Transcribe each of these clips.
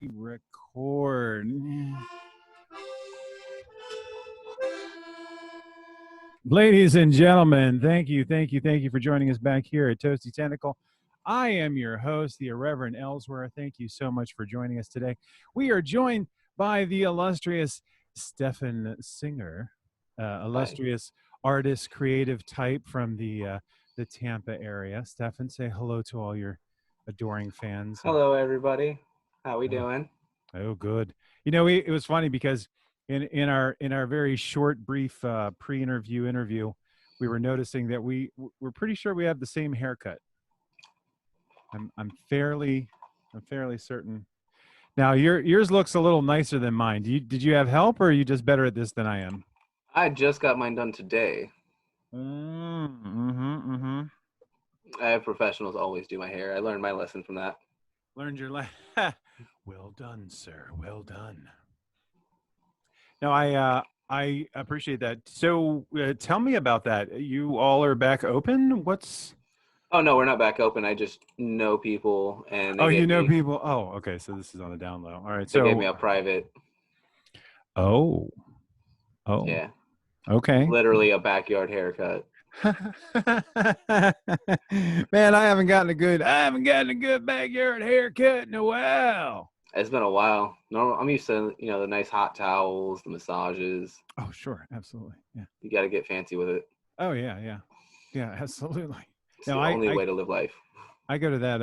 Record. Ladies and gentlemen, thank you for joining us back here at Toasty Tentacle. I am your host, the Irreverent Ellsworth. Thank you so much for joining us today. We are joined by the illustrious Stefan Singer, illustrious artist, creative type from the Tampa area. Stefan, say hello to all your adoring fans. Hello, everybody. How we doing? Oh, good. You know, it was funny because in our very short, brief interview, we were noticing that we're pretty sure we have the same haircut. I'm fairly certain. Now yours looks a little nicer than mine. Did you have help, or are you just better at this than I am? I just got mine done today. Mm-hmm. I have professionals always do my hair. I learned my lesson from that. Learned your lesson. Well done, sir. Well done. No, I appreciate that. So tell me about that. You all are back open? What's... Oh no, we're not back open. I just know people, and Oh, you know people. Oh, okay. So this is on the down low. All right. They gave So me a private. Oh. Yeah. Okay. Literally a backyard haircut. Man, I haven't gotten a good backyard haircut in a while. It's been a while. No, I'm used to the nice hot towels, the massages. Oh, sure, absolutely. Yeah. You got to get fancy with it. Oh yeah, absolutely. It's the only way to live life. I go to that.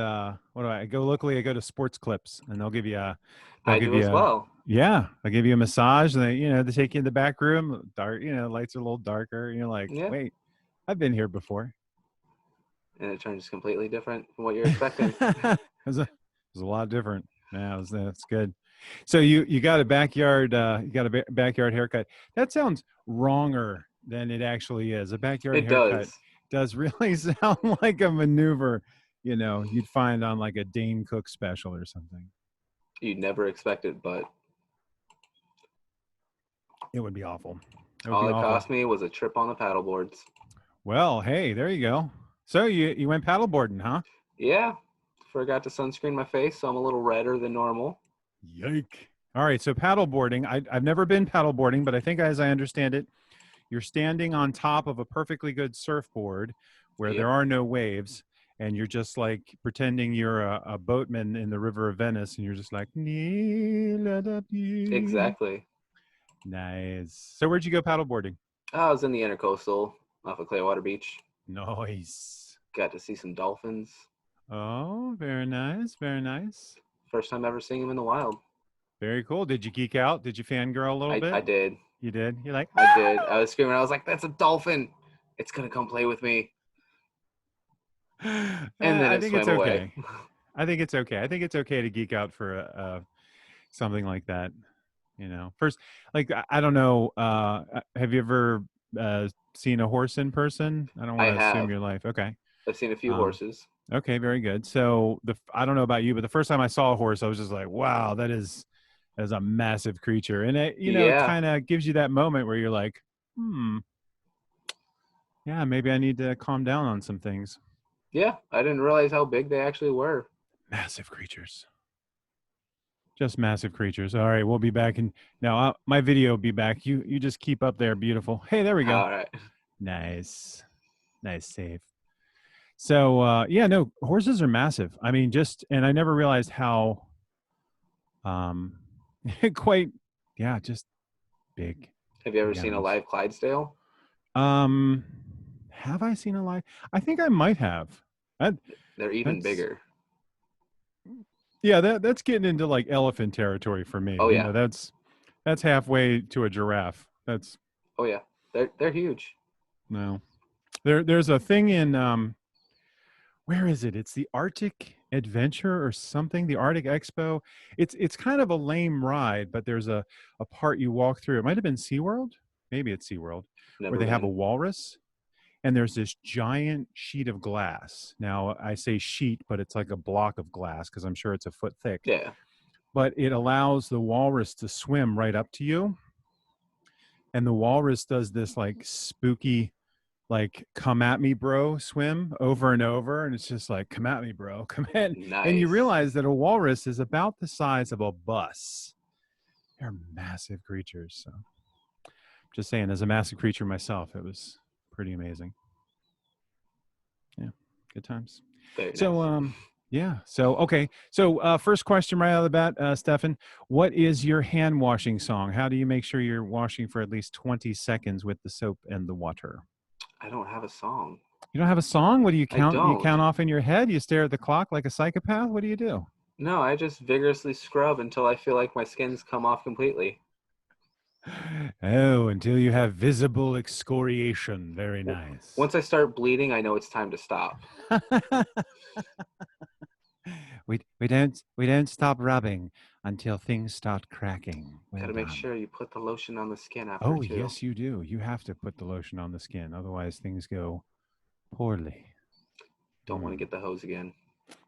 What do I go locally? I go to Sports Clips, and they'll give you a. I do as well. Yeah, they'll give you a massage, and they take you in the back room. Dark, lights are a little darker. And you're like, wait, I've been here before. And it turns completely different from what you're expecting. It was a lot different. Yeah, that's good. So you got a backyard backyard haircut. That sounds wronger than it actually is. A backyard haircut does really sound like a maneuver, you'd find on like a Dane Cook special or something. You'd never expect it, but it would be awful. All it cost me was a trip on the paddle boards. Well, hey, there you go. So you went paddleboarding, huh? Yeah. Forgot to sunscreen my face, so I'm a little redder than normal. Yike. All right, so paddleboarding. I've never been paddleboarding, but I think as I understand it, you're standing on top of a perfectly good surfboard where there are no waves, and you're just like pretending you're a boatman in the River of Venice, and you're just like, exactly. Nice. So where'd you go paddleboarding? I was in the Intercoastal off of Clearwater Beach. Nice. Got to see some dolphins. Oh, very nice. Very nice. First time ever seeing them in the wild. Very cool. Did you geek out? Did you fangirl a little bit? I did. You did? You're like, I did. I was screaming. I was like, that's a dolphin. It's going to come play with me. And then I think it's okay. I think it's okay. I think it's okay to geek out for something like that. First, like, I don't know. Have you ever seen a horse in person? I don't want to assume your life. Okay. I've seen a few horses. Okay, very good. So I don't know about you, but the first time I saw a horse, I was just like, wow, that is a massive creature. And it, kind of gives you that moment where you're like, yeah, maybe I need to calm down on some things. Yeah, I didn't realize how big they actually were. Massive creatures. Just massive creatures. All right, we'll be back. And now my video will be back. You just keep up there, beautiful. Hey, there we go. All right. Nice save. So yeah, no, horses are massive. I mean, and I never realized how just big. Have you ever seen a live Clydesdale? Have I seen a live? I think I might have. They're even bigger. Yeah, that's getting into like elephant territory for me. Oh yeah, that's halfway to a giraffe. That's. Oh yeah, they're huge. No, there's a thing in where is it? It's the Arctic Adventure or something. The Arctic Expo. It's kind of a lame ride, but there's a part you walk through. It might have been SeaWorld. Maybe it's SeaWorld, where they have a walrus. And there's this giant sheet of glass. Now, I say sheet, but it's like a block of glass because I'm sure it's a foot thick. Yeah. But it allows the walrus to swim right up to you. And the walrus does this like spooky like "Come at me, bro" swim over and over, and it's just like "Come at me, bro, come in," and you Nice. realize that a walrus is about the size of a bus. They're massive creatures. So, just saying, as a massive creature myself, it was pretty amazing. Yeah, good times. Very So, nice. yeah. So, okay. So, first question right out of the bat, Stefan, what is your hand washing song? How do you make sure you're washing for at least 20 seconds with the soap and the water? I don't have a song. You don't have a song? What do you I count? You don't. count off in your head? You stare at the clock like a psychopath? What do you do? No, I just vigorously scrub until I feel like my skin's come off completely. Oh, until you have visible excoriation. Very nice. Once I start bleeding, I know it's time to stop. we don't stop rubbing until things start cracking. Well Gotta make done. sure you put the lotion on the skin after Oh, too. yes, you do. You have to put the lotion on the skin, otherwise things go poorly. Don't want to get the hose again.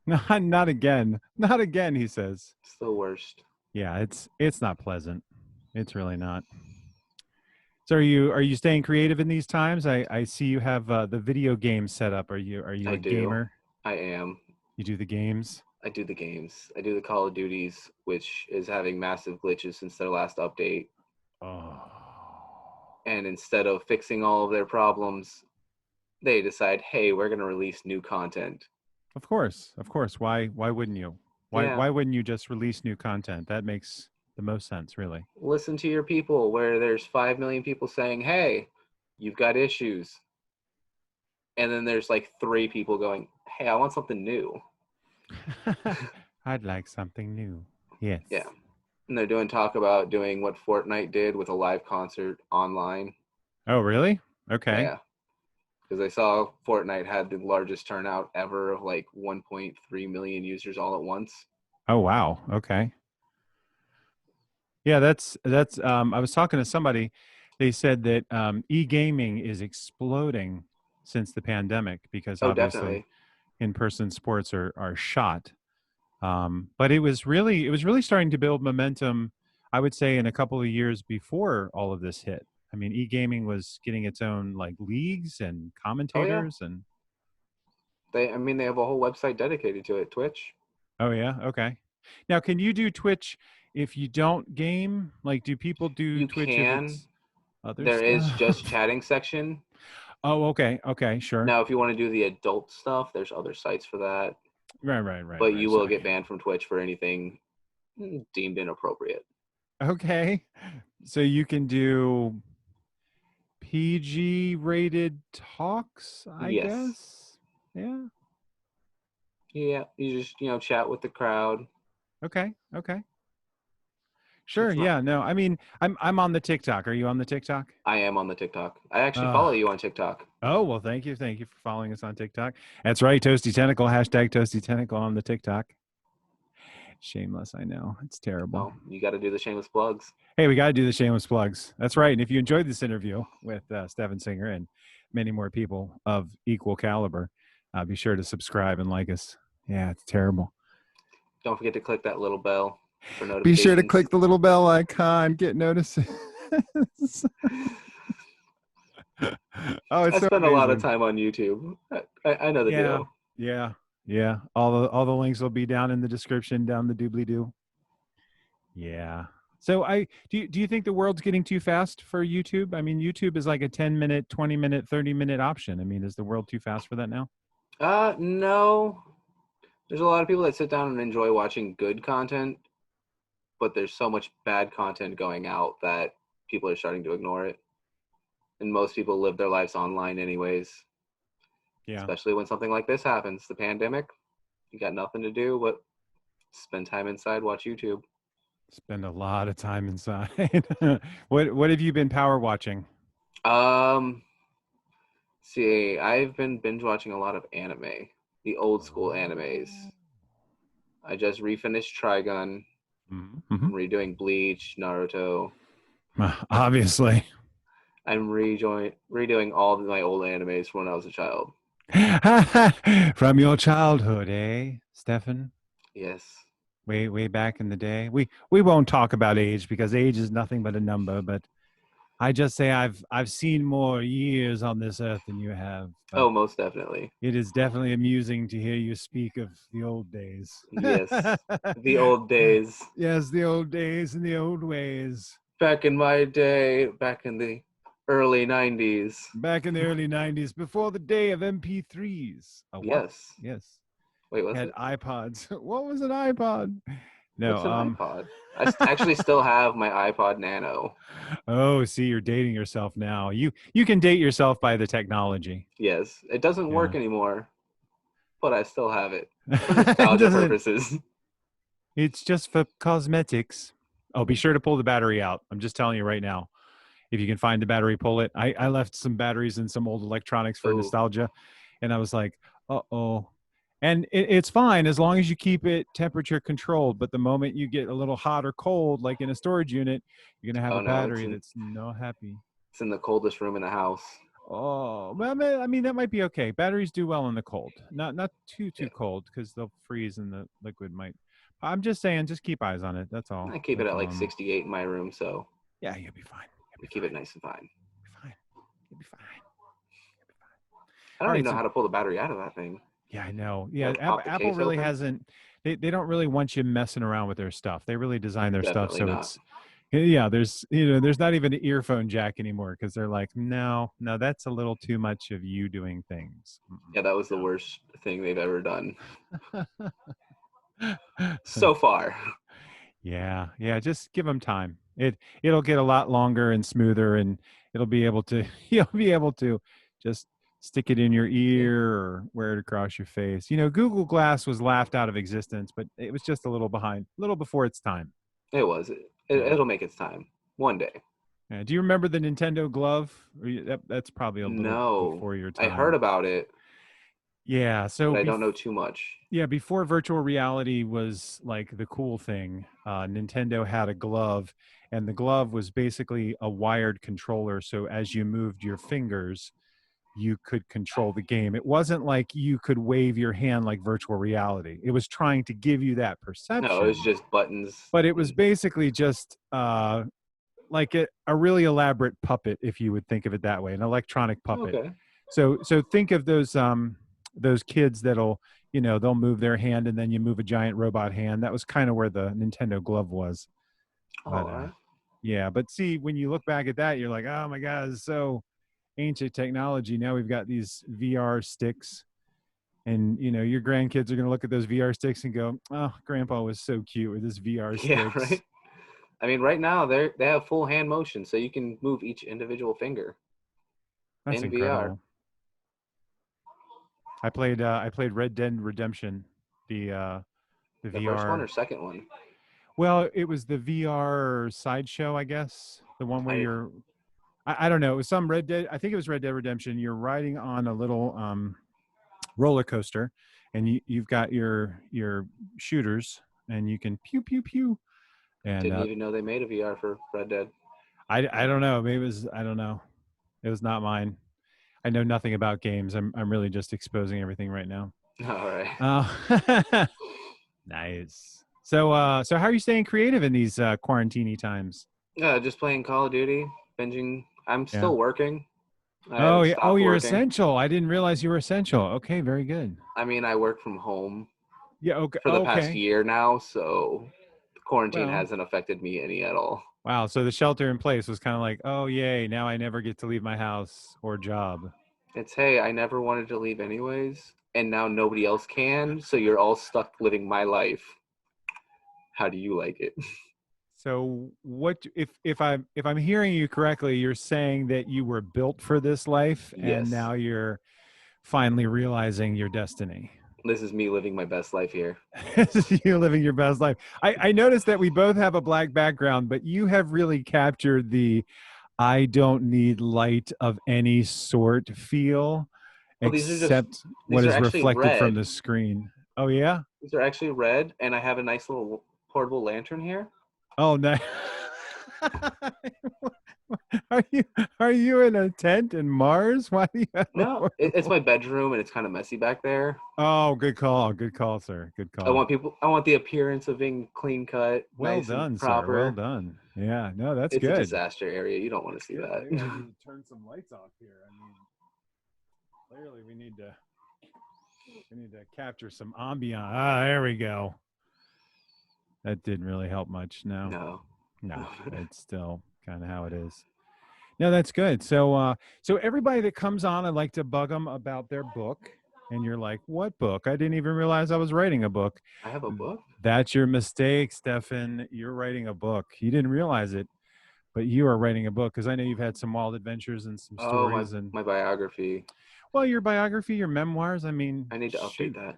Not again. Not again, he says. It's the worst. Yeah, it's not pleasant. It's really not. So are you staying creative in these times? I see you have the video game set up. Are you I a do. gamer? I am. You do the games? I do the games. I do the Call of Duties, which is having massive glitches since their last update. Oh. And instead of fixing all of their problems, they decide, hey, we're going to release new content. Of course. Of course. Why wouldn't you? Why Yeah. why wouldn't you just release new content? That makes the most sense, really. Listen to your people, where there's 5 million people saying, hey, you've got issues. And then there's like 3 people going, hey, I want something new. I'd like something new. Yes. Yeah. And they're doing talk about doing what Fortnite did with a live concert online. Oh, really? Okay. Yeah. Because I saw Fortnite had the largest turnout ever of like 1.3 million users all at once. Oh, wow. Okay. Yeah, that's I was talking to somebody, they said that e-gaming is exploding since the pandemic because Oh, obviously definitely. in-person sports are shot. But it was really starting to build momentum, I would say, in a couple of years before all of this hit. I mean, e-gaming was getting its own like leagues and Oh, yeah. commentators and They have a whole website dedicated to it, Twitch. oh yeah, okay. Now, can you do Twitch if you don't game? Like, do people do You Twitch if can. it's other There is stuff? just chatting section. Oh, okay, okay, sure. Now, if you want to do the adult stuff, there's other sites for that. Right, But you will sorry. get banned from Twitch for anything deemed inappropriate. Okay. So you can do PG rated talks, I Yes. guess. Yeah. Yeah. You just chat with the crowd. Okay. Okay. Sure. It's not. Yeah. No. I mean, I'm on the TikTok. Are you on the TikTok? I am on the TikTok. I actually follow Uh, you on TikTok. oh well, thank you. Thank you for following us on TikTok. That's right. Toasty Tentacle. Hashtag Toasty Tentacle on the TikTok. Shameless. I know. It's terrible. Oh, you got to do the shameless plugs. Hey, we got to do the shameless plugs. That's right. And if you enjoyed this interview with Stefan Singer and many more people of equal caliber, be sure to subscribe and like us. Yeah, it's terrible. Don't forget to click that little bell for Be notifications. sure to click the little bell icon, get notices. Oh, it's I so spend a lot of amazing. time on YouTube. I know the Yeah, deal. yeah. All the links will be down in the description, down the doobly doo. Yeah. So do you think the world's getting too fast for YouTube? I mean, YouTube is like a 10-minute, 20-minute, 30-minute option. I mean, is the world too fast for that now? No. There's a lot of people that sit down and enjoy watching good content, but there's so much bad content going out that people are starting to ignore it. And most people live their lives online anyways, Yeah. especially when something like this happens, the pandemic. You got nothing to do but spend time inside, watch YouTube. Spend a lot of time inside. What have you been power watching? Um, See, I've been binge watching a lot of anime, the old school animes. I just refinished Trigun. Mm-hmm. I'm redoing Bleach, Naruto. Obviously. I'm redoing all of my old animes from when I was a child. From your childhood, eh, Stefan? Yes. Way back in the day. We won't talk about age because age is nothing but a number, but I just say I've seen more years on this earth than you have, but Oh, most definitely. it is definitely amusing to hear you speak of the old days. Yes, the old days. Yes, the old days and the old ways. Back in my day, back in the early 90s. Back in the early 90s, before the day of MP3s. A what? Yes. Yes. Wait, was Had it? iPods. What was an iPod? No, What's an iPod? Actually still have my iPod Nano. oh, see, you're dating yourself now. You can date yourself by the technology. Yes, it doesn't Yeah. work anymore, but I still have it for It nostalgia doesn't. purposes. It's just for cosmetics. Oh, be sure to pull the battery out. I'm just telling you right now. If you can find the battery, pull it. I left some batteries in some old electronics for Oh, nostalgia, and I was like, uh-oh. And it's fine as long as you keep it temperature controlled. But the moment you get a little hot or cold, like in a storage unit, you're gonna have oh a no, battery that's not happy. it's in the coldest room in the house. Oh, well, I mean that might be okay. Batteries do well in the cold, not Yeah, too cold because they'll freeze and the liquid might. I'm just saying, just keep eyes on it. That's all. I keep it That's at all. like 68 in my room, so Yeah, you'll be fine. You'll we be keep it fine. nice and fine. You'll be fine. You'll be fine. You'll be fine. I All don't even right. know So how to pull the battery out of that thing. yeah, I know. You Yeah, know, pop the Apple case really open? hasn't. They don't really want you messing around with their stuff. They really design their stuff Definitely so not. it's. Yeah, there's not even an earphone jack anymore because they're like, no, that's a little too much of you doing things. Yeah, that was the No. worst thing they've ever done so far. Yeah, just give them time. It'll get a lot longer and smoother, and it'll be able to you'll be able to just stick it in your Yeah, ear or wear it across your face. Google Glass was laughed out of existence, but it was just a little behind, a little before its time. it was. Yeah. It'll make its time one day. Yeah. Do you remember the Nintendo Glove? That's probably a little No, before your I heard time. about it, Yeah. but So I don't know too much. yeah, before virtual reality was like the cool thing, Nintendo had a glove, and the glove was basically a wired controller. So as you moved your fingers, you could control the game. It wasn't like you could wave your hand like virtual reality. It was trying to give you that No, it was perception, just buttons. but it was And basically just like a really elaborate puppet, if you would think of it that way, an electronic puppet. okay. So think of those kids that'll they'll move their hand and then you move a giant robot hand. That was kind of where the Nintendo Glove was. Oh, But all right. yeah, but see, when you look back at that, you're like, oh my god, it's so ancient technology. Now we've got these VR sticks, and your grandkids are going to look at those VR sticks and go, oh, grandpa was so cute with his VR Yeah, sticks. right. I mean, right now they have full hand motion, so you can move each individual finger That's in VR. incredible. I played Red Dead Redemption, the The first one VR. or second one? Well, it was the VR sideshow, I guess. The one where I you're I don't know, it was some Red Dead, I think it was Red Dead Redemption. You're riding on a little roller coaster, and you've got your shooters, and you can pew pew pew. And didn't even know they made a VR for Red Dead. I don't know, maybe it was, I don't know. It was not mine. I know nothing about games. I'm really just exposing everything right now. All right. Nice. So how are you staying creative in these quarantini times? Just playing Call of Duty, binging. I'm Yeah. still working. I Oh haven't yeah. Oh, stopped you're working. essential. I didn't realize you were essential. Okay, very good. I mean, I work from home Yeah. Okay. for the past Okay. year now, so quarantine Well, hasn't affected me any at all. wow. So the shelter in place was kind of like, oh yay, now I never get to leave my house or job. It's hey, I never wanted to leave anyways, and now nobody else can, so you're all stuck living my life. How do you like it? So what if I'm hearing you correctly, you're saying that you were built for this life and Yes, now you're finally realizing your destiny. this is me living my best life here. You're living your best life. I noticed that we both have a black background, but you have really captured the I don't need light of any sort feel Well, except what these are is actually reflected from red. the screen. Oh yeah? These are actually red, and I have a nice little portable lantern here. Oh no. are you are you in a tent in Mars? Why do you have a No, it's portable? my bedroom, and it's kind of messy back there. Oh, good call. Good call, sir. Good call. I want the appearance of being clean cut, Well nice and done, sir. Well proper. done. Yeah, no, that's It's a good. disaster area. You don't want to see Good. that. Maybe I need to turn some lights off here. I mean, clearly we need to capture some ambiance. Ah, there we go. That didn't really help much. No, No. no, it's still kind of how it is. No, that's good. So everybody that comes on, I like to bug them about their book. And you're like, what book? I didn't even realize I was writing a book. I have a book? That's your mistake, Stefan. You're writing a book. You didn't realize it, but you are writing a book because I know you've had some wild adventures and some Oh, stories and my biography. well, your biography, your memoirs. I mean, I need to update shoot, that.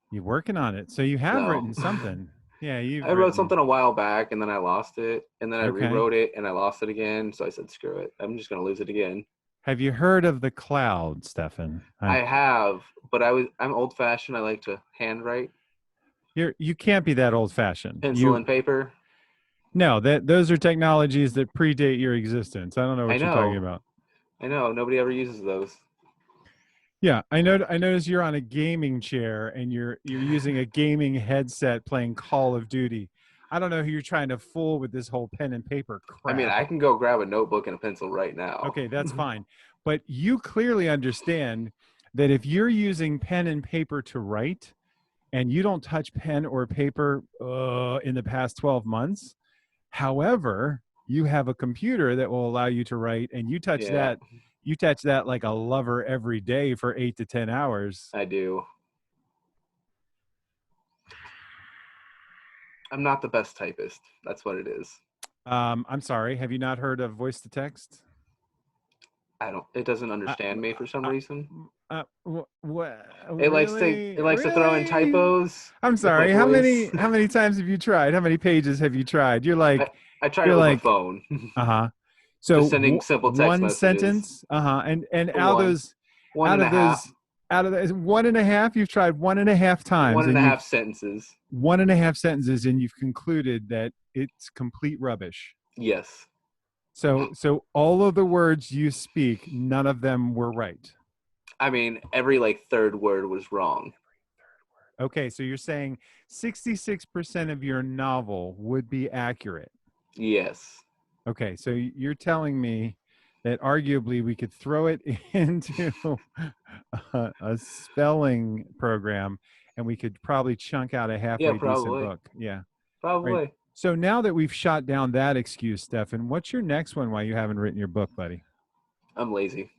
you're working on it. So you have No. written something. Yeah, you've I wrote written. something a while back and then I lost it. And then I Okay. rewrote it and I lost it again. So I said, screw it. I'm just going to lose it again. Have you heard of the cloud, Stefan? I have, but I'm old fashioned. I like to handwrite. You can't be that old fashioned. Pencil and paper. No, those are technologies that predate your existence. I don't know I what you're talking know. about. I know. Nobody ever uses those. Yeah, I know. I notice you're on a gaming chair and you're using a gaming headset playing Call of Duty. I don't know who you're trying to fool with this whole pen and paper I mean, crap. I can go grab a notebook and a pencil right now. Okay, that's fine. But you clearly understand that if you're using pen and paper to write and you don't touch pen or paper in the past 12 months, however, you have a computer that will allow you to write and you touch Yeah, that like a lover every day for 8 to 10 hours. I do. I'm not the best typist. That's what it is. I'm sorry. Have you not heard of voice to text? It doesn't understand me for some reason. Really? It likes to throw in Really? typos I'm with my sorry. voice. How many times have you tried? How many pages have you tried? I tried it with my phone. Uh-huh. Just So sending simple text one messages. sentence, uh-huh. And One. One out and a of half. those out of those one and a half, you've tried one and a half times One and and a you've half sentences. one and a half sentences and you've concluded that it's complete rubbish. Yes. So all of the words you speak, none of them were right. I mean, every third word was wrong. Okay, so you're saying 66% of your novel would be accurate. Yes. Okay, so you're telling me that arguably we could throw it into a spelling program and we could probably chunk out a Yeah, halfway decent probably. book. Yeah. Right. Probably. So now that we've shot down that excuse, Stefan, what's your next one why you haven't written your book, buddy? I'm lazy.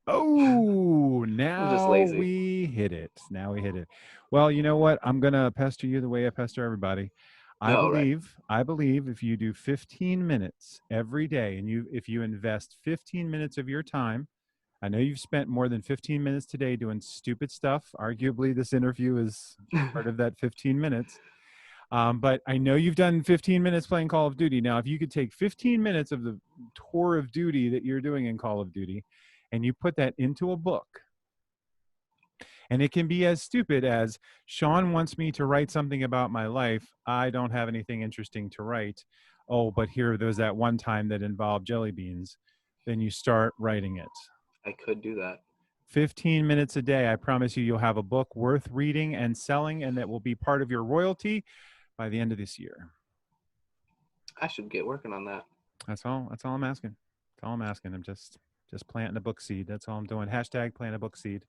Oh, I'm just now lazy. we hit it. Now we hit it. Well, you know what? I'm going to pester you the way I pester everybody. I believe if you do 15 minutes every day and if you invest 15 minutes of your time, I know you've spent more than 15 minutes today doing stupid stuff. Arguably, this interview is part of that 15 minutes. But I know you've done 15 minutes playing Call of Duty. Now, if you could take 15 minutes of the tour of duty that you're doing in Call of Duty and you put that into a book, and it can be as stupid as Sean wants me to write something about my life. I don't have anything interesting to write. Oh, but here, there's that one time that involved jelly beans. Then you start writing it. I could do that. 15 minutes a day. I promise you'll have a book worth reading and selling, and that will be part of your royalty by the end of this year. I should get working on that. That's all I'm asking. That's all I'm asking. I'm just planting a book seed. That's all I'm doing. #plant a book seed.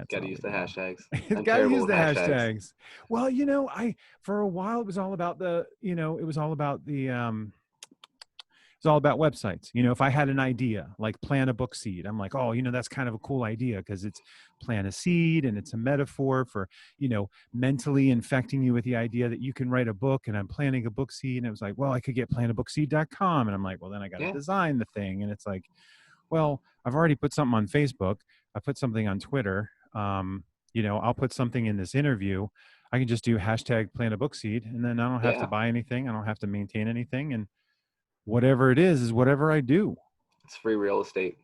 Got to use the hashtags. I'm got to use the hashtags. Well, for a while it was all about it's all about websites. If I had an idea like plant a book seed, I'm like, oh, that's kind of a cool idea because it's plant a seed and it's a metaphor for, mentally infecting you with the idea that you can write a book and I'm planting a book seed. And it was like, well, I could get plantabookseed.com. And I'm like, well, then I got to design the thing. And it's like, well, I've already put something on Facebook. I put something on Twitter. I'll put something in this interview. I can just do #plant a book seed and then I don't have to buy anything. I don't have to maintain anything. And whatever it is whatever I do. It's free real estate.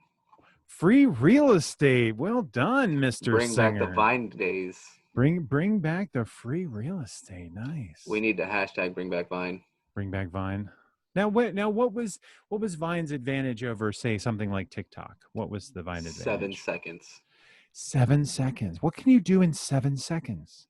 Free real estate. Well done, Mr. Bring Singer. back the Vine days. Bring back the free real estate. Nice. We need to #bring back Vine. Bring back Vine. Now what was Vine's advantage over, say, something like TikTok? What was the Vine advantage? 7 seconds. 7 seconds. What can you do in 7 seconds?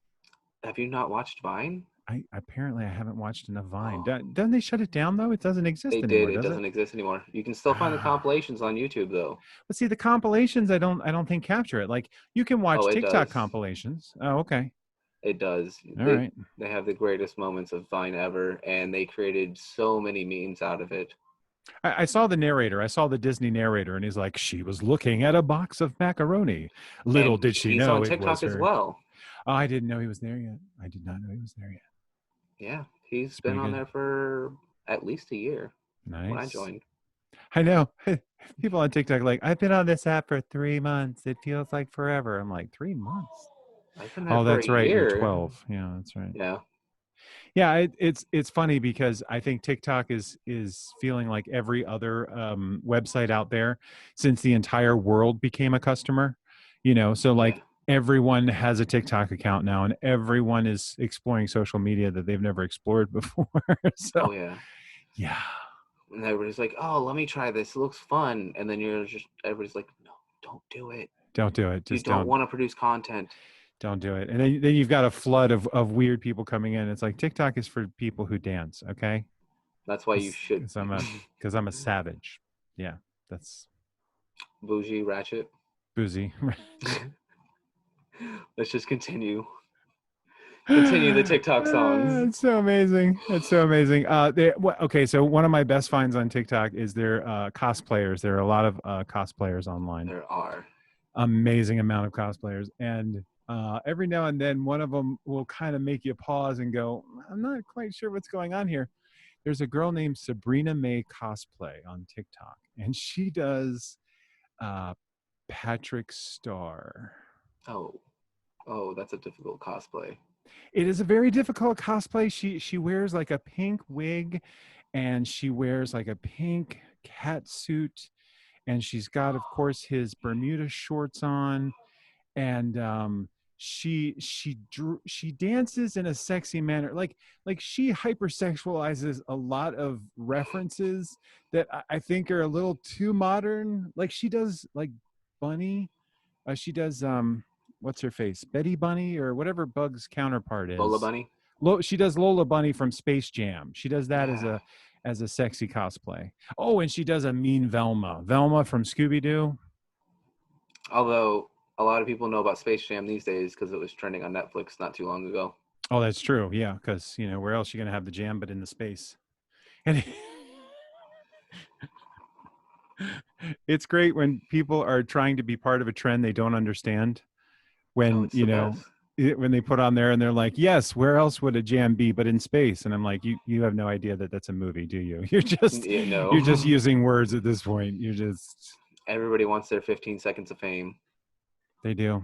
Have you not watched Vine? I apparently I haven't watched enough Vine. Doesn't they shut it down though? It doesn't They exist did. anymore, It does it? doesn't exist anymore. You can still find the Ah, compilations on YouTube though. but see the compilations, I don't think capture it. Like you can Oh, watch it TikTok does. compilations. Oh, okay, It does. all They right. they have the greatest moments of Vine ever, and they created so many memes out of it. I saw the narrator. I saw the Disney narrator, and he's like, "She was looking at a box of macaroni. Little And did she he's on know it was TikTok as her." well. Oh, I didn't know he was there yet. I did not know he was there yet. Yeah, he's It's been pretty on good. there for at least a year when I Nice. joined. I know. People on TikTok like, I've been on this app for 3 months. It feels like forever. I'm like, 3 months? I've been there Oh, for a that's right. You're year. 12. Yeah, that's right. Yeah, Yeah, it's funny because I think TikTok is feeling like every other website out there since the entire world became a customer. So yeah. like everyone has a TikTok account now, and everyone is exploring social media that they've never explored before. So Oh yeah. yeah, And everybody's like, "Oh, let me try this. It looks fun." And then everybody's like, "No, don't do it. don't do it. You Just don't don't. want to produce content." Don't do it. And then you've got a flood of weird people coming in. It's like TikTok is for people who dance, okay? That's why you should Because I'm a savage. Yeah, that's bougie ratchet. boozy. Let's just continue the TikTok songs. It's so amazing. It's so amazing. Okay, so one of my best finds on TikTok is their cosplayers. There are a lot of cosplayers online. There are. Amazing amount of cosplayers, and every now and then one of them will kind of make you pause and go, I'm not quite sure what's going on here. There's a girl named Sabrina May Cosplay on TikTok, and she does uh, Patrick Star. Oh, oh, that's a difficult cosplay. It is a very difficult cosplay. She wears like a pink wig, and she wears like a pink cat suit, and she's got, of course, his Bermuda shorts on, and she dances in a sexy manner, like she hypersexualizes a lot of references that I think are a little too modern. Like she does like Bunny, she does what's her face, Betty Bunny or whatever Bug's counterpart Lola is. Bunny. She does Lola Bunny from Space Jam. She does that Yeah. as a sexy cosplay. Oh, and she does a mean Velma from Scooby-Doo. Although a lot of people know about Space Jam these days because it was trending on Netflix not too long ago. Oh, that's true. Yeah, because where else are you gonna have the jam but in the space? And it's great when people are trying to be part of a trend they don't understand. Oh, When it's the best. when they put on there and they're like, "Yes, where else would a jam be but in space?" And I'm like, "You have no idea that that's a movie, do you? Yeah, You're just no. using words at this point. You're just Everybody wants their 15 seconds of fame. they do,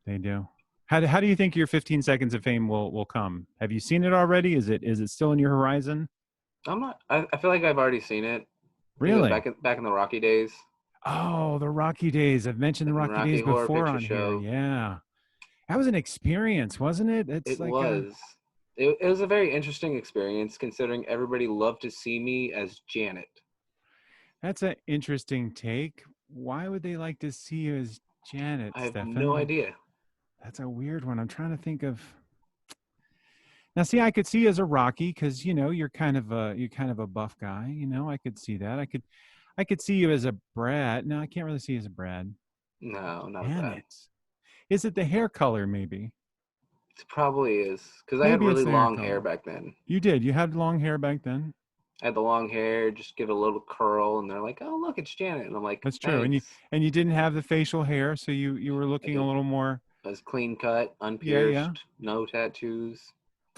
they do." How do you think your 15 seconds of fame will come? Have you seen it already? Is it still in your horizon? I'm not. I feel like I've already seen it. I think it was Really? back in the Rocky days, Oh, the Rocky Days. I've mentioned the like in Rocky Rocky Days Horror before Picture on here. Show. Yeah. That was an experience, wasn't it? It's It like was. It was a very interesting experience considering everybody loved to see me as Janet. that's an interesting take. Why would they like to see you as Janet, I have no Stefan? idea. That's a weird one. I'm trying to think of. Now, see, I could see you as a Rocky because you're kind of a buff guy. I could see that. I could see you as a Brad. No, I can't really see you as a Brad. No, not a Damn Brad. it. Is it the hair color? Maybe. It probably is because I had Maybe it's really the hair long color. hair back then. You did. You had long hair back then. I had the long hair, just give it a little curl, and they're like, "Oh, look, it's Janet," and I'm like, That's true. And you "Thanks." and you didn't have the facial hair, so you were I looking a did. little more. I was clean cut, Yeah, yeah. unpierced, no tattoos.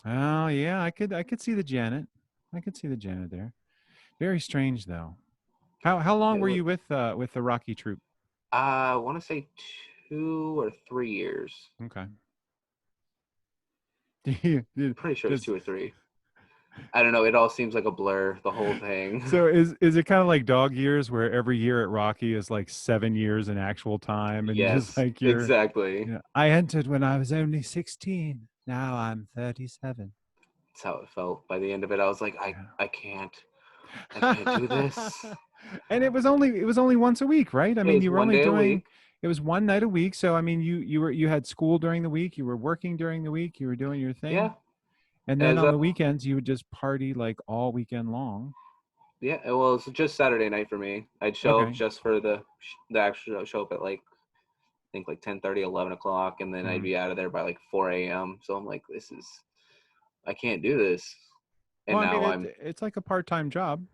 Oh, yeah. I could see the Janet. I could see the Janet there. Very strange though. How long It were was, you with the Rocky Troop? I want to say 2 or 3 years. Okay. Do you- did- Pretty sure it's Does 2 or 3. I don't know. It all seems like a blur, the whole thing. so is it kind of like dog years where every year at Rocky is like 7 years in actual time and just Yes, like exactly. I entered when I was only 16. Now I'm 37. That's how it felt. By the end of it, I was like, Yeah. I can't do this. And it was only once a week, right? I It mean, was you were one only day a doing week. it was one night a week. So I mean, you had school during the week, you were working during the week, you were doing your thing. Yeah, And then Is on that the weekends, you would just party like all weekend long. yeah? Well, it's just Saturday night for me. I'd show up Okay. just for the actual show up at like I think like 10:30, 11 o'clock, and then I'd Mm. be out of there by like 4 a.m. So I'm like, this is I can't do this. And Well, I mean, now I'm it's like a part-time job.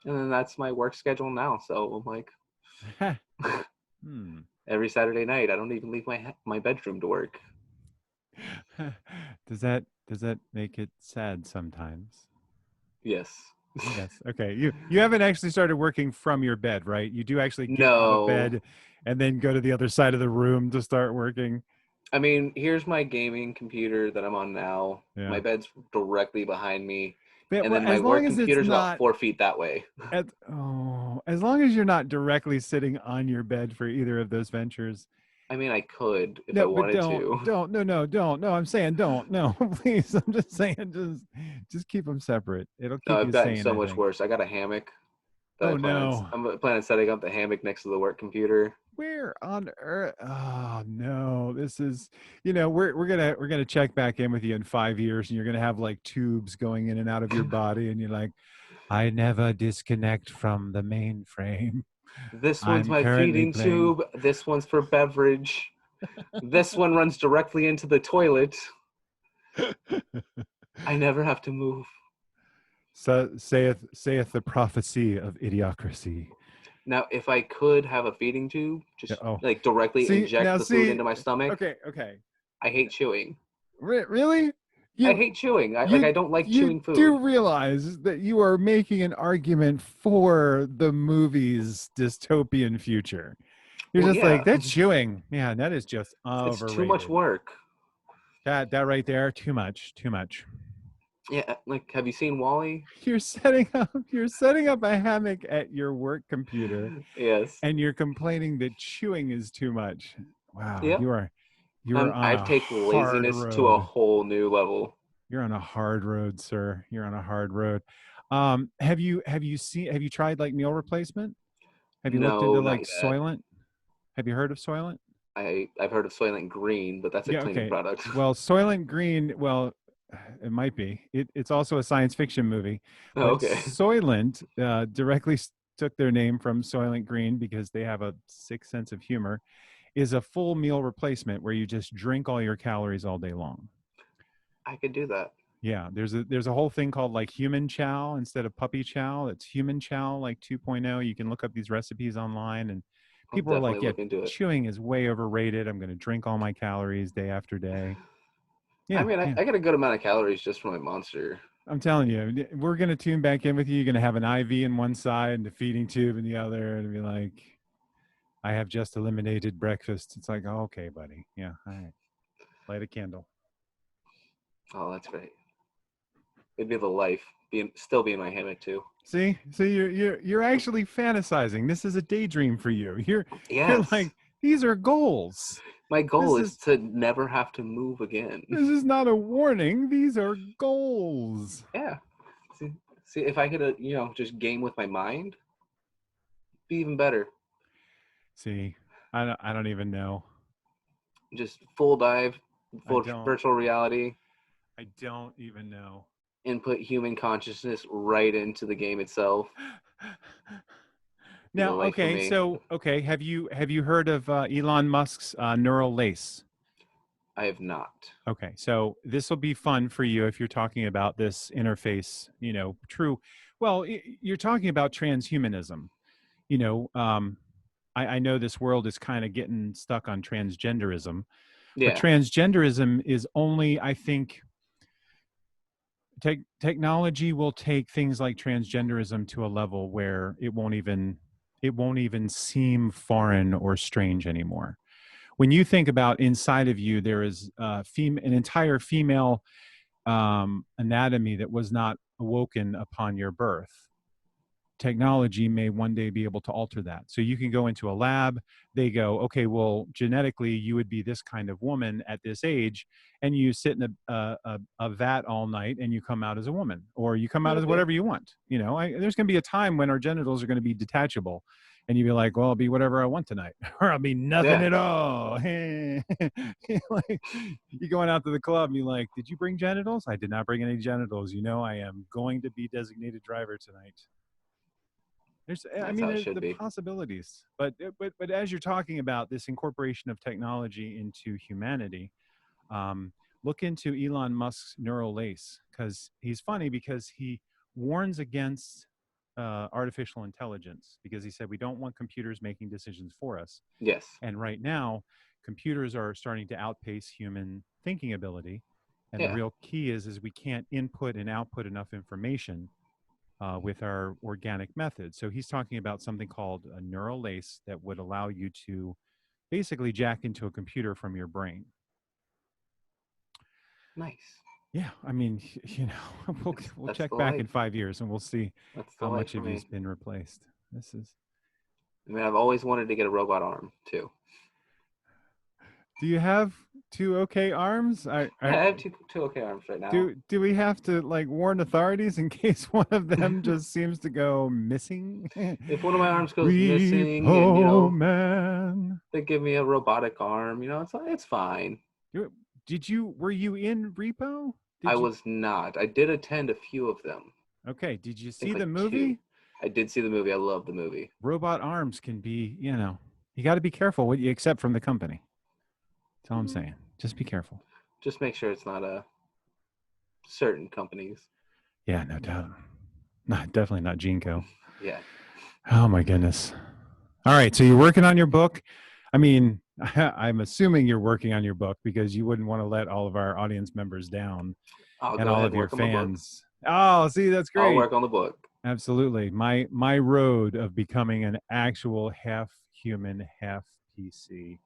and then that's my work schedule now. So I'm like Hmm. every Saturday night, I don't even leave my bedroom to work. Does that make it sad sometimes? Yes. Yes. Okay. You haven't actually started working from your bed, right? You do actually get out of No. bed and then go to the other side of the room to start working. I mean, here's my gaming computer that I'm on now. My Yeah. bed's directly behind me, But and well, then my as long work as it's computer's about not 4 feet that way. as long as you're not directly sitting on your bed for either of those ventures. I mean, I could if I No, but wanted to. don't, no, don't, no. I'm saying don't, no, please. I'm just saying, just keep them separate. It'll No, keep I've you gotten sane, so I much think. worse. I got a hammock that Oh no. I'm planning on setting up the hammock next to the work computer. Where on earth? Oh no, this is, we're gonna check back in with you in 5 years, and you're gonna have like tubes going in and out of your body, and you're like, I never disconnect from the mainframe. This one's I'm my currently feeding playing. tube. This one's for beverage. This one runs directly into the toilet. I never have to move. So saith the prophecy of idiocracy. Now, if I could have a feeding tube, Yeah, just oh, like directly see inject now, the food see. into my stomach. Okay, okay. I hate chewing. Really? I You hate chewing. I you don't like you chewing food. do realize that you are making an argument for the movie's dystopian future. You're Well, just like, yeah, that's chewing. Yeah, that is just it's too much overrated. work. That right there, too much, too much. Yeah, like have you seen Wally? You're setting up a hammock at your work computer, Yes. and you're complaining that chewing is too much. Wow, Yep. you are on I've a taken hard laziness to a road. whole new level. You're on a hard road, sir. You're on a hard road. Have you tried like meal replacement? Have you looked into No, not like yet. Soylent? Have you heard of Soylent? I've heard of Soylent Green, but that's a Yeah, cleaning okay. product. Well, Soylent Green, well, it might be. It's also a science fiction movie, Oh, but okay. Soylent directly took their name from Soylent Green because they have a sick sense of humor. Is a full meal replacement where you just drink all your calories all day long. I could do that. Yeah, there's a whole thing called like human chow instead of puppy chow. It's human chow like 2.0. You can look up these recipes online, and I'll people are definitely like, yeah, look into it. chewing is way overrated. I'm going to drink all my calories day after day. I Yeah, mean, yeah. I get a good amount of calories just from my monster. I'm telling you, we're going to tune back in with you. You're going to have an IV in one side and a feeding tube in the other, and be like, I have just eliminated breakfast. It's like, oh, okay, buddy. Yeah, all right. Light a candle. Oh, that's great. It'd be the life. Still be in my hammock too. See, you're actually fantasizing. This is a daydream for you. You're Yes. like, these are goals. My goal This is is to never have to move again. this is not a warning. These are goals. Yeah. See, see if I could, just game with my mind, be even better. See, I don't even know. Just full dive, I full don't virtual reality, I don't even know. and put human consciousness right into the game itself. Be the Now, life for okay, me. so okay, have you heard of Elon Musk's neural lace? I have not. Okay, so this will be fun for you if you're talking about this interface. True. Well, you're talking about transhumanism. You know, I know this world is kind of getting stuck on transgenderism, but Yeah. transgenderism is only, I think, technology will take things like transgenderism to a level where it won't even seem foreign or strange anymore. When you think about inside of you, there is an entire female anatomy that was not awoken upon your birth. Technology may one day be able to alter that. So you can go into a lab, they go, okay, well, genetically, you would be this kind of woman at this age, and you sit in a vat all night and you come out as a woman, or you come out as Okay. whatever you want. There's going to be a time when our genitals are going to be detachable. and you'd be like, well, I'll be whatever I want tonight, or I'll be nothing Yeah, at all. Like, you going out to the club and you're like, did you bring genitals? I did not bring any genitals. You know, I am going to be designated driver tonight. I that's mean, how it should the be. possibilities, but as you're talking about this incorporation of technology into humanity, um, look into Elon Musk's neural lace, because he's funny, because he warns against artificial intelligence, because he said we don't want computers making decisions for us. Yes. And right now, computers are starting to outpace human thinking ability. And the Yeah. real key is we can't input and output enough information with our organic methods. So he's talking about something called a neural lace that would allow you to basically jack into a computer from your brain. Nice. Yeah, I mean, you know, we'll That's check the back life. in 5 years and we'll see That's the how life much for of you's me. been replaced. This is. I mean, I've always wanted to get a robot arm too. Do you have two okay arms? Yeah, I have two okay arms right now. Do we have to like warn authorities in case one of them just seems to go missing? If one of my arms goes missing, and Repo Man. they give me a robotic arm, it's fine. Were you in Repo? I Did you? was not. I did attend a few of them. Okay, did you I see think the like two. movie? I did see the movie. I love the movie. Robot arms can be, you got to be careful what you accept from the company. That's all I'm saying. Just be careful. Just make sure it's not a certain companies. Yeah, no doubt. Not definitely not Genco. Yeah. Oh my goodness. All right, so you're working on your book. I mean, I'm assuming you're working on your book because you wouldn't want to let all of our audience members down I'll and go all ahead of and your work on the book. fans. Oh, see, that's I'll great. work on the book. Absolutely. My road of becoming an actual half human, half PC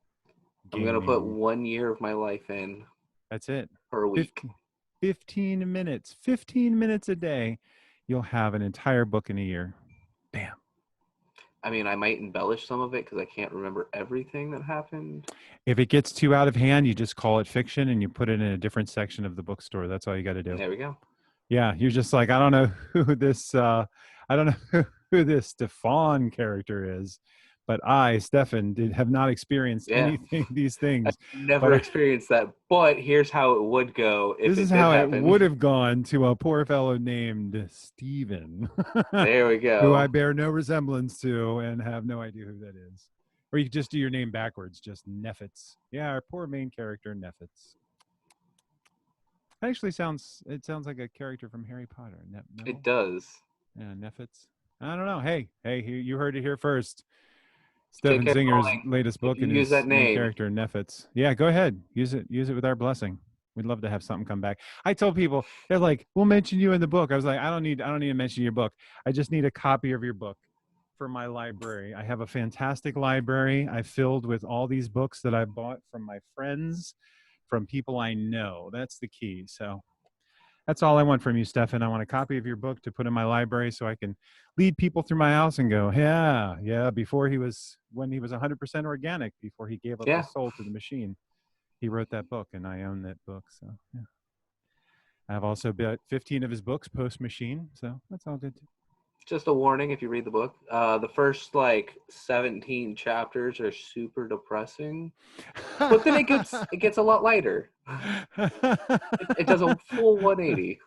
I'm gonna put gaming. 1 year of my life in That's it. per week. 15 minutes. 15 minutes a day. You'll have an entire book in a year. Bam. I mean, I might embellish some of it because I can't remember everything that happened. If it gets too out of hand, you just call it fiction and you put it in a different section of the bookstore. That's all you got to do. There we go. Yeah, you're just like, I don't know who this I don't know who this Stefan character is, but I, Stefan, have not experienced Yeah. anything these I've things. never But experienced that, but here's how it would go if this is it did how it happen. would have gone to a poor fellow named Stephen, There we who I go. bear no resemblance to and have no idea who that is. Or you could just do your name backwards, just Nefitz. Yeah, our poor main character, Nefitz. Actually sounds like a character from Harry Potter. No? It does. Yeah, Nefitz. I don't know. Hey, you heard it here first. Stephen J.K. Zinger's Rowling, latest if book you and use that his main name, character, Nefitz. Yeah, go ahead. Use it with our blessing. We'd love to have something come back. I told people, they're like, we'll mention you in the book. I was like, I don't need to mention your book. I just need a copy of your book for my library. I have a fantastic library. I filled with all these books that I bought from my friends, from people I know. That's the key. So that's all I want from you, Stefan. I want a copy of your book to put in my library so I can lead people through my house and go, yeah. When he was 100% organic, before he gave up yeah, his soul to the machine, he wrote that book, and I own that book. So yeah, I've also bought 15 of his books post machine, so that's all good too. just a warning if you read the book. The first like 17 chapters are super depressing, but then it gets a lot lighter. It does a full 180.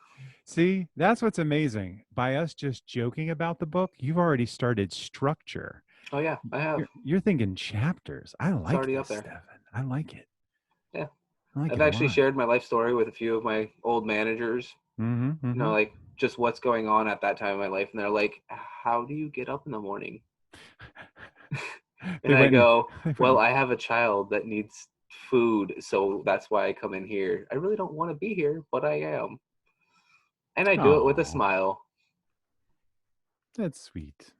See, that's what's amazing. By us just joking about the book, you've already started structure. Oh yeah, I have. You're thinking chapters. I It's like already this, up there. Stefan. I like it. Yeah. I like I've it a actually lot. shared my life story with a few of my old managers. Like just what's going on at that time in my life, and they're like, "How do you get up in the morning?" And I go, "Well, I have a child that needs food, so that's why I come in here. I really don't want to be here, but I am, and I do it with a smile." That's sweet.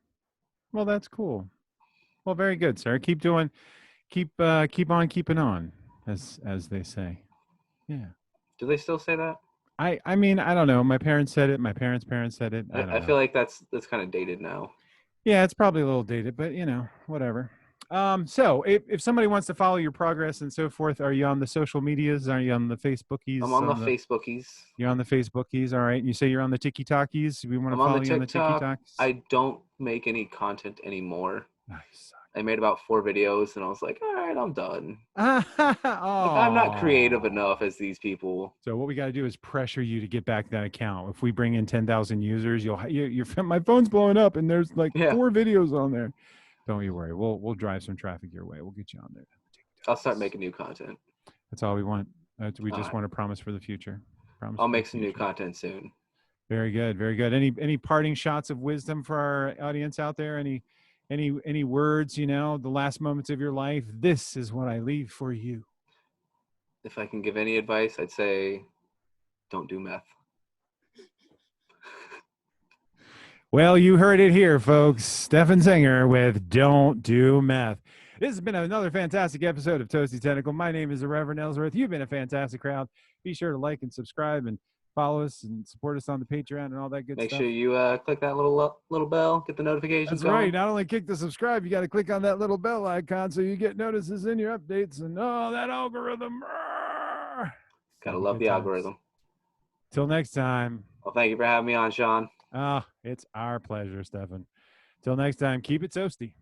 Well, that's cool. Well, very good, sir. Keep on keeping on, as they say. Yeah. Do they still say that? I mean, I don't know. My parents said it. My parents' said it. I don't know. I feel like that's kind of dated now. Yeah, it's probably a little dated, but whatever. So if somebody wants to follow your progress and so forth, are you on the social medias? Are you on the Facebookies? I'm on the Facebookies. You're on the Facebookies, all right. And you say you're on the TikTokies. We want to I'm on follow the you on the TikTok. TikToks. I don't make any content anymore. Nice. I made about 4 videos, and I was like, all right, I'm done. Like, I'm not creative Oh. enough as these people. So what we got to do is pressure you to get back that account. If we bring in 10,000 users, my phone's blowing up and there's like Yeah, 4 videos on there. Don't you worry. We'll drive some traffic your way. We'll get you on there. I'll start making new content. That's all we want. We All just right. want to promise for the future. Promise I'll for the make some new future. content soon. Very good. Very good. Any parting shots of wisdom for our audience out there? Any words, the last moments of your life? This is what I leave for you. If I can give any advice, I'd say don't do meth. Well, you heard it here, folks. Stefan Singer with Don't Do Meth. This has been another fantastic episode of Toasty Tentacle. My name is the Reverend Ellsworth. You've been a fantastic crowd. Be sure to like and subscribe and follow us and support us on the Patreon and all that good Make stuff. sure you click that little bell, get the notifications That's right. going. Not only click the subscribe, you got to click on that little bell icon so you get notices in your updates. And that algorithm. Gotta love the algorithm. Till next time. Well, thank you for having me on, Sean. Oh, it's our pleasure, Stefan. Till next time, keep it toasty.